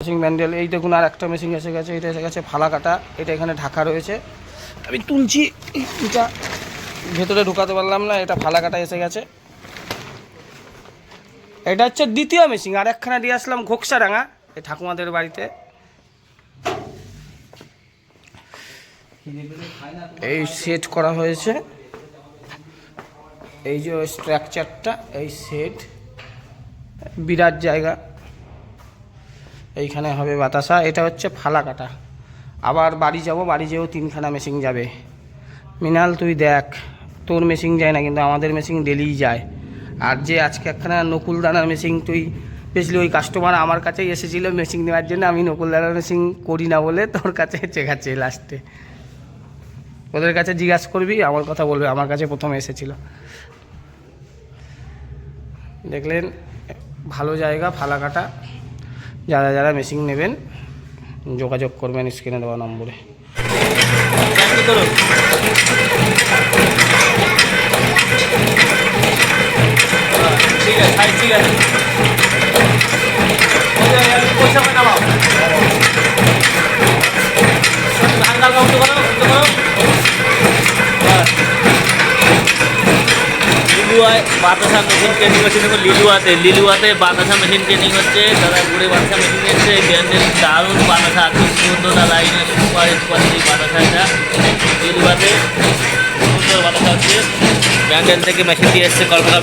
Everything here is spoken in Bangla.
মেশিন ব্যান্ডেল। এই দেখুন আর একটা মেশিন এসে গেছে, এটা এসে গেছে ফালা কাটা। এটা এখানে ঢাকা রয়েছে, আমি তুলছি। এটা ভেতরে ঢুকাতে পারলাম না, এটা ফালা কাটা এসে গেছে। এটা হচ্ছে দ্বিতীয় মেশিন। আর একখানা দিয়ে আসলাম ঘোকসাডাঙ্গা এই ঠাকুমাদের বাড়িতে। এই সেট করা হয়েছে, এই যে স্ট্রাকচারটা, এই সেট বিরাট জায়গা। এইখানে হবে বাতাসা। এটা হচ্ছে ফালা কাটা। আবার বাড়ি যাব, বাড়ি যেও 3খানা মেশিন যাবে। মৃণাল তুই দেখ, তোর মেশিন যায় না কিন্তু আমাদের মেশিন ডেলিই যায়। আর যে আজকে একখানা নকুলদানার মেশিন তুই পেয়েছিলি, ওই কাস্টমার আমার কাছেই এসেছিলো মেশিন নেওয়ার জন্য। আমি নকুলদানার মেশিন করি না বলে তোর কাছে চেখাচ্ছে লাস্টে। ওদের কাছে জিজ্ঞাসা করবি, আমার কথা বলবে, আমার কাছে প্রথমে এসেছিল। দেখলেন, ভালো জায়গা ফালা কাটা। যারা যারা মেশিন নেবেন যোগাযোগ করবেন স্ক্রিনে দেওয়া নম্বরে। ঠিক আছে, ঠিক আছে। লিলুয়ায় বাতাসা মেশিন ট্রেনিং হচ্ছে। দেখো লিলুয়াতে বাতাসা মেশিন ট্রেনিং হচ্ছে। দাদা ঘুরে বাতাসা মেশিন এসছে। ব্যান্ডেল দারুণ বাতাসা, খুব সুন্দর দাদা। এই সুপার কোয়ালিটির বাতাসা এটা লিলুয়াতে সুন্দর বাতাসা হচ্ছে। ব্যান্ডেল থেকে মেশিনটি এসছে কলকাতা।